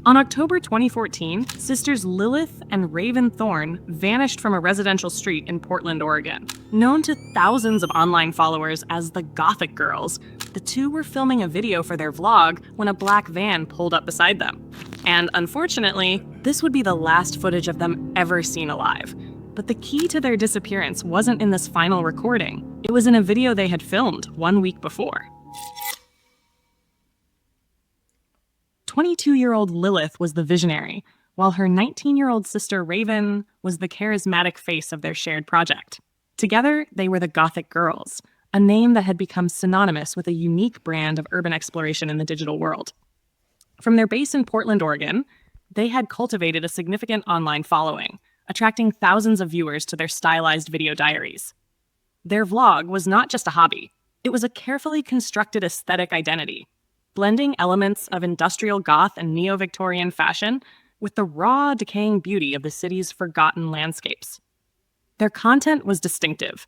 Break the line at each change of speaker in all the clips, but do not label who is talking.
On October 2014, sisters Lilith and Raven Thorne vanished from a residential street in Portland, Oregon. Known to thousands of online followers as the Gothic Girls, the two were filming a video for their vlog when a black van pulled up beside them. And unfortunately, this would be the last footage of them ever seen alive. But the key to their disappearance wasn't in this final recording. It was in a video they had filmed 1 week before. 22-year-old Lilith was the visionary, while her 19-year-old sister Raven was the charismatic face of their shared project. Together, they were the Gothic Girls, a name that had become synonymous with a unique brand of urban exploration in the digital world. From their base in Portland, Oregon, they had cultivated a significant online following, attracting thousands of viewers to their stylized video diaries. Their vlog was not just a hobby. It was a carefully constructed aesthetic identity, blending elements of industrial goth and neo-Victorian fashion with the raw, decaying beauty of the city's forgotten landscapes. Their content was distinctive.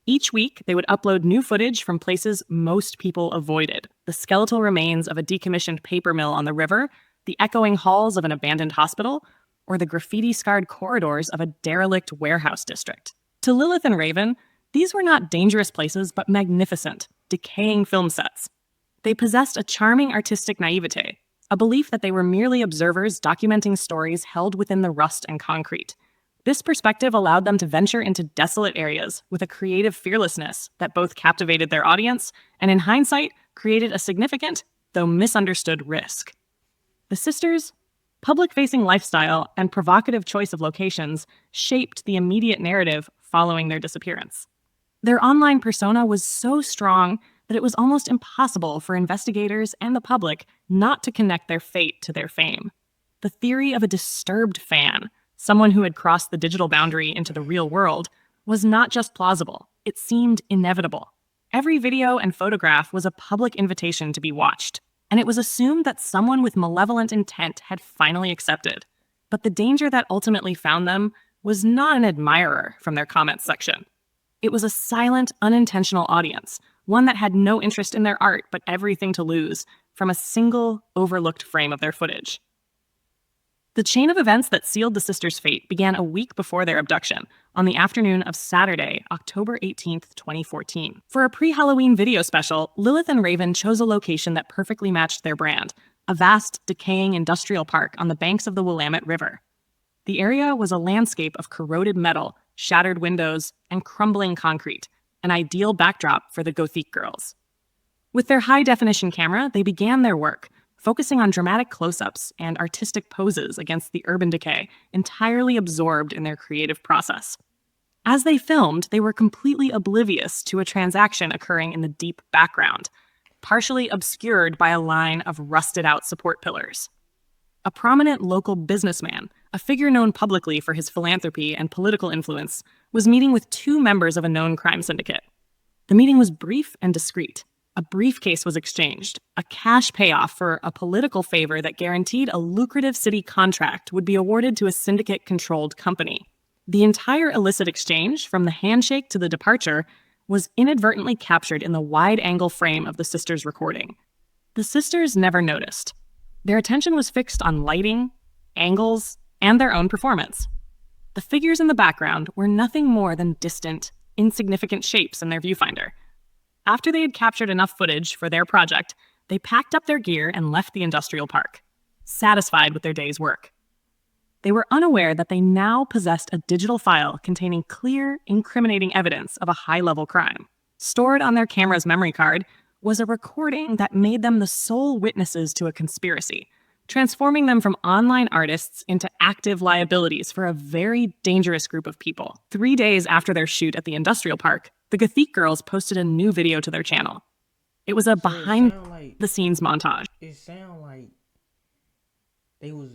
Each week, they would upload new footage from places most people avoided: the skeletal remains of a decommissioned paper mill on the river, the echoing halls of an abandoned hospital, or the graffiti-scarred corridors of a derelict warehouse district. To Lilith and Raven, these were not dangerous places, but magnificent, decaying film sets. They possessed a charming artistic naivete, a belief that they were merely observers documenting stories held within the rust and concrete. This perspective allowed them to venture into desolate areas with a creative fearlessness that both captivated their audience and, in hindsight, created a significant, though misunderstood, risk. The sisters' public-facing lifestyle and provocative choice of locations shaped the immediate narrative following their disappearance. Their online persona was so strong that it was almost impossible for investigators and the public not to connect their fate to their fame. The theory of a disturbed fan, someone who had crossed the digital boundary into the real world, was not just plausible, it seemed inevitable. Every video and photograph was a public invitation to be watched, and it was assumed that someone with malevolent intent had finally accepted. But the danger that ultimately found them was not an admirer from their comments section. It was a silent, unintentional audience, one that had no interest in their art but everything to lose from a single, overlooked frame of their footage. The chain of events that sealed the sisters' fate began a week before their abduction, on the afternoon of Saturday, October 18th, 2014. For a pre-Halloween video special, Lilith and Raven chose a location that perfectly matched their brand, a vast, decaying industrial park on the banks of the Willamette River. The area was a landscape of corroded metal, shattered windows, and crumbling concrete, an ideal backdrop for the Gothic Girls. With their high-definition camera, they began their work, focusing on dramatic close-ups and artistic poses against the urban decay, entirely absorbed in their creative process. As they filmed, they were completely oblivious to a transaction occurring in the deep background, partially obscured by a line of rusted-out support pillars. A prominent local businessman, a figure known publicly for his philanthropy and political influence, was meeting with two members of a known crime syndicate. The meeting was brief and discreet. A briefcase was exchanged, a cash payoff for a political favor that guaranteed a lucrative city contract would be awarded to a syndicate-controlled company. The entire illicit exchange, from the handshake to the departure, was inadvertently captured in the wide-angle frame of the sisters' recording. The sisters never noticed. Their attention was fixed on lighting, angles, and their own performance. The figures in the background were nothing more than distant, insignificant shapes in their viewfinder. After they had captured enough footage for their project, they packed up their gear and left the industrial park, satisfied with their day's work. They were unaware that they now possessed a digital file containing clear, incriminating evidence of a high-level crime. Stored on their camera's memory card was a recording that made them the sole witnesses to a conspiracy, transforming them from online artists into active liabilities for a very dangerous group of people. 3 days after their shoot at the industrial park, the Gothic Girls posted a new video to their channel. It was a behind-the-scenes montage.
It sounded like they was...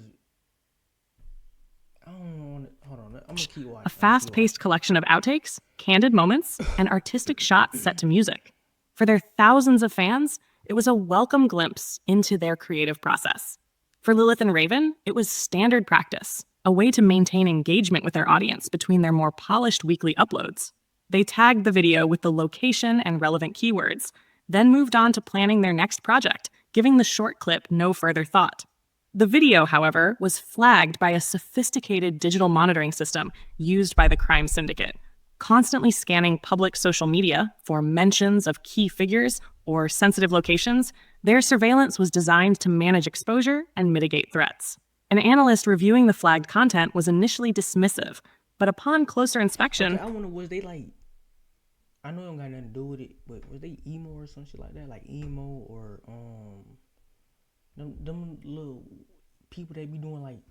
I don't know. Hold on. I'm gonna keep watching.
A fast-paced collection of outtakes, candid moments, and artistic shots set to music. For their thousands of fans, it was a welcome glimpse into their creative process. For Lilith and Raven, it was standard practice, a way to maintain engagement with their audience between their more polished weekly uploads. They tagged the video with the location and relevant keywords, then moved on to planning their next project, giving the short clip no further thought. The video, however, was flagged by a sophisticated digital monitoring system used by the crime syndicate, constantly scanning public social media for mentions of key figures or sensitive locations. Their surveillance was designed to manage exposure and mitigate threats. An analyst reviewing the flagged content was initially dismissive, but upon closer inspection,
Okay, I wonder, was they like, I know it don't got nothing to do with it, but was they emo or some shit like that? Like emo or them little people that be doing like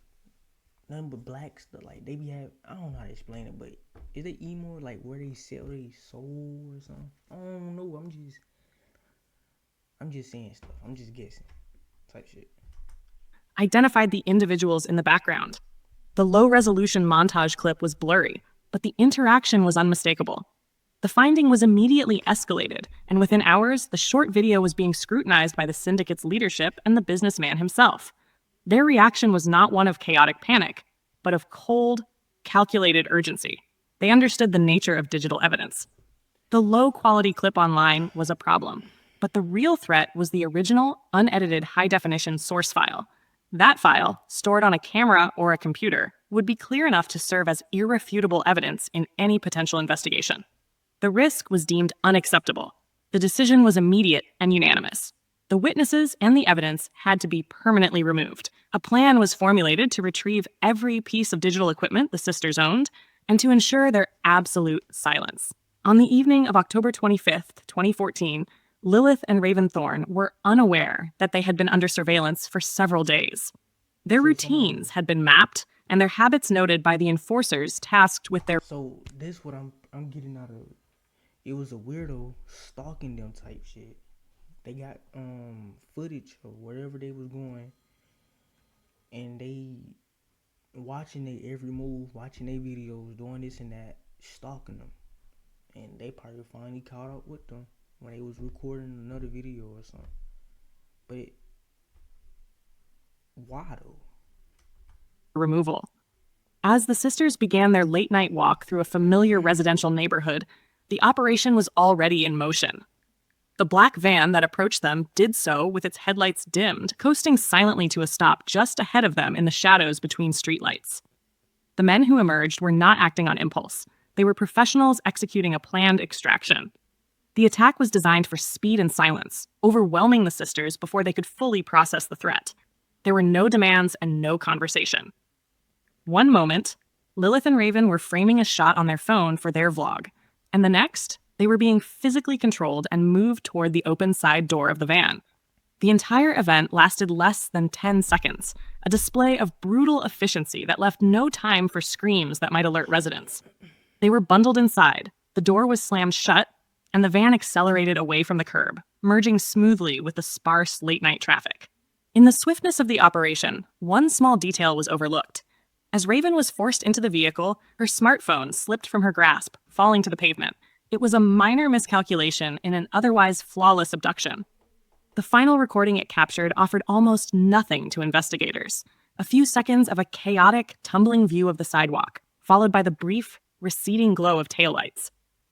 nothing but black stuff. Like they be have, I don't know how to explain it, but is they emo like where they sell their soul or something? I don't know. I'm just saying stuff. I'm just guessing type shit.
identified the individuals in the background. The low-resolution montage clip was blurry, but the interaction was unmistakable. The finding was immediately escalated, and within hours, the short video was being scrutinized by the syndicate's leadership and the businessman himself. Their reaction was not one of chaotic panic, but of cold, calculated urgency. They understood the nature of digital evidence. The low-quality clip online was a problem, but the real threat was the original, unedited high-definition source file. That file, stored on a camera or a computer, would be clear enough to serve as irrefutable evidence in any potential investigation. The risk was deemed unacceptable. The decision was immediate and unanimous. The witnesses and the evidence had to be permanently removed. A plan was formulated to retrieve every piece of digital equipment the sisters owned and to ensure their absolute silence. On the evening of October 25th, 2014, Lilith and Raven Thorne were unaware that they had been under surveillance for several days. Their routines had been mapped and their habits noted by the enforcers tasked with their...
So this what I'm getting out of it. It was a weirdo stalking them type shit. They got footage of wherever they was going, and they watching their every move, watching their videos, doing this and that, stalking them. And they probably finally caught up with them when they was recording another video or something. But why though?
removal. As the sisters began their late-night walk through a familiar residential neighborhood, the operation was already in motion. The black van that approached them did so with its headlights dimmed, coasting silently to a stop just ahead of them in the shadows between streetlights. The men who emerged were not acting on impulse. They were professionals executing a planned extraction. The attack was designed for speed and silence, overwhelming the sisters before they could fully process the threat. There were no demands and no conversation. One moment, Lilith and Raven were framing a shot on their phone for their vlog, and the next, they were being physically controlled and moved toward the open side door of the van. The entire event lasted less than 10 seconds, a display of brutal efficiency that left no time for screams that might alert residents. They were bundled inside, the door was slammed shut, and the van accelerated away from the curb, merging smoothly with the sparse late-night traffic. In the swiftness of the operation, one small detail was overlooked. As Raven was forced into the vehicle, her smartphone slipped from her grasp, falling to the pavement. It was a minor miscalculation in an otherwise flawless abduction. The final recording it captured offered almost nothing to investigators. A few seconds of a chaotic, tumbling view of the sidewalk, followed by the brief, receding glow of taillights.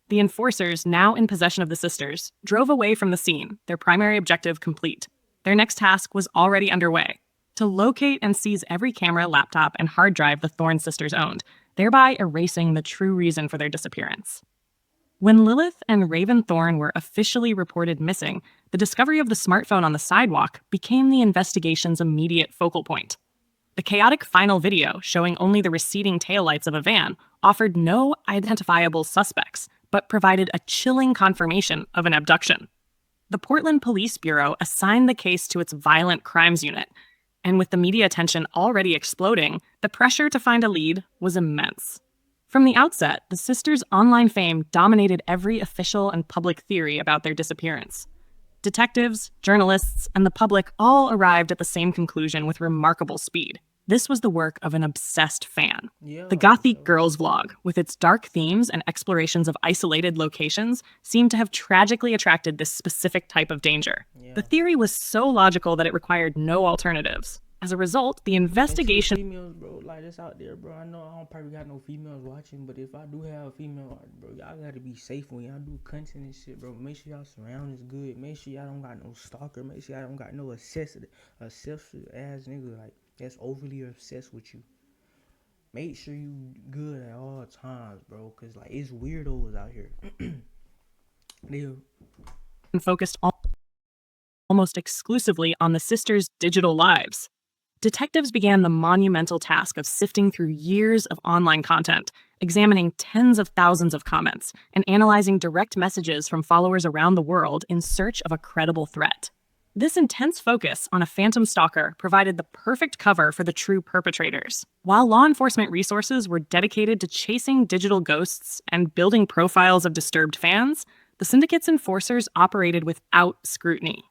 The enforcers, now in possession of the sisters, drove away from the scene, their primary objective complete. Their next task was already underway: to locate and seize every camera, laptop, and hard drive the Thorne sisters owned, thereby erasing the true reason for their disappearance. When Lilith and Raven Thorne were officially reported missing, the discovery of the smartphone on the sidewalk became the investigation's immediate focal point. The chaotic final video, showing only the receding taillights of a van, offered no identifiable suspects, but provided a chilling confirmation of an abduction. The Portland Police Bureau assigned the case to its Violent Crimes Unit, and with the media attention already exploding, the pressure to find a lead was immense. From the outset, the sisters' online fame dominated every official and public theory about their disappearance. Detectives, journalists, and the public all arrived at the same conclusion with remarkable speed. This was the work of an obsessed fan. The Gothic Girls vlog, with its dark themes and explorations of isolated locations, seemed to have tragically attracted this specific type of danger. The theory was so logical that it required no alternatives. As a result, the
And to the
investigation
females, bro, like that's out there, bro. I know I don't probably got no females watching, but if I do have a female, bro, y'all gotta be safe when y'all do content and shit, bro. Make sure y'all surroundings good. Make sure y'all don't got no stalker. Make sure y'all don't got no obsessive ass nigga like that's overly obsessed with you. Make sure you good at all times, bro, cause like it's weirdos out here. They
focused almost exclusively on the sisters' digital lives. Detectives began the monumental task of sifting through years of online content, examining tens of thousands of comments, and analyzing direct messages from followers around the world in search of a credible threat. This intense focus on a phantom stalker provided the perfect cover for the true perpetrators. While law enforcement resources were dedicated to chasing digital ghosts and building profiles of disturbed fans, the syndicate's enforcers operated without scrutiny.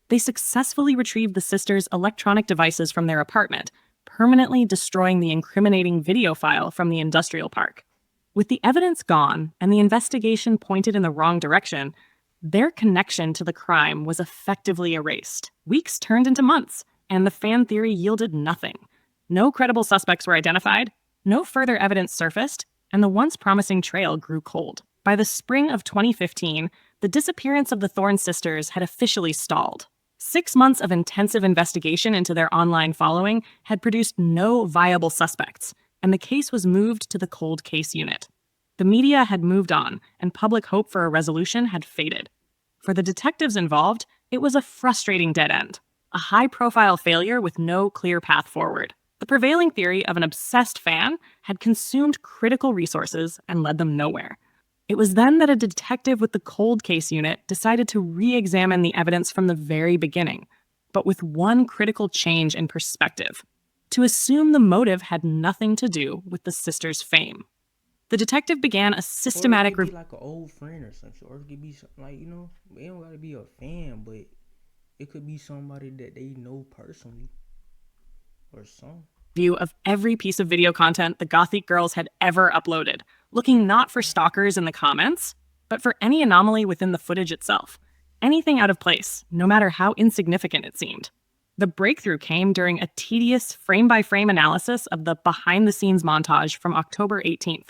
They successfully retrieved the sisters' electronic devices from their apartment, permanently destroying the incriminating video file from the industrial park. With the evidence gone and the investigation pointed in the wrong direction, their connection to the crime was effectively erased. Weeks turned into months, and the fan theory yielded nothing. No credible suspects were identified, no further evidence surfaced, and the once promising trail grew cold. By the spring of 2015, the disappearance of the Thorne sisters had officially stalled. 6 months of intensive investigation into their online following had produced no viable suspects, and the case was moved to the cold case unit. The media had moved on, and public hope for a resolution had faded. For the detectives involved, it was a frustrating dead end, a high-profile failure with no clear path forward. The prevailing theory of an obsessed fan had consumed critical resources and led them nowhere. It was then that a detective with the cold case unit decided to re-examine the evidence from the very beginning, but with one critical change in perspective: to assume the motive had nothing to do with the sisters' fame. The detective began a
or it
systematic
could be
review.
like an old friend or something, or it could be like it don't gotta be a fan, but it could be somebody that they know personally or something.
Of every piece of video content the Gothic girls had ever uploaded, looking not for stalkers in the comments, but for any anomaly within the footage itself. Anything out of place, no matter how insignificant it seemed. The breakthrough came during a tedious frame-by-frame analysis of the behind-the-scenes montage from October 18th.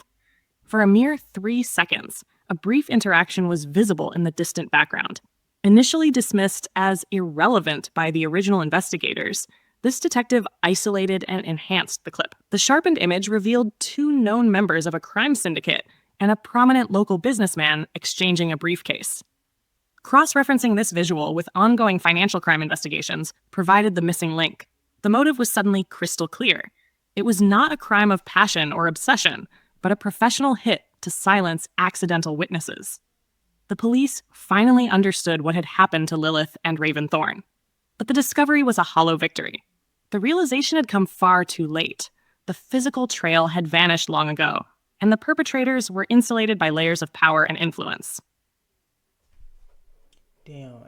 For a mere 3 seconds, a brief interaction was visible in the distant background. Initially dismissed as irrelevant by the original investigators, this detective isolated and enhanced the clip. The sharpened image revealed 2 known members of a crime syndicate and a prominent local businessman exchanging a briefcase. Cross-referencing this visual with ongoing financial crime investigations provided the missing link. The motive was suddenly crystal clear. It was not a crime of passion or obsession, but a professional hit to silence accidental witnesses. The police finally understood what had happened to Lilith and Raven Thorne. But the discovery was a hollow victory. The realization had come far too late. The physical trail had vanished long ago, and the perpetrators were insulated by layers of power and influence.
Damn,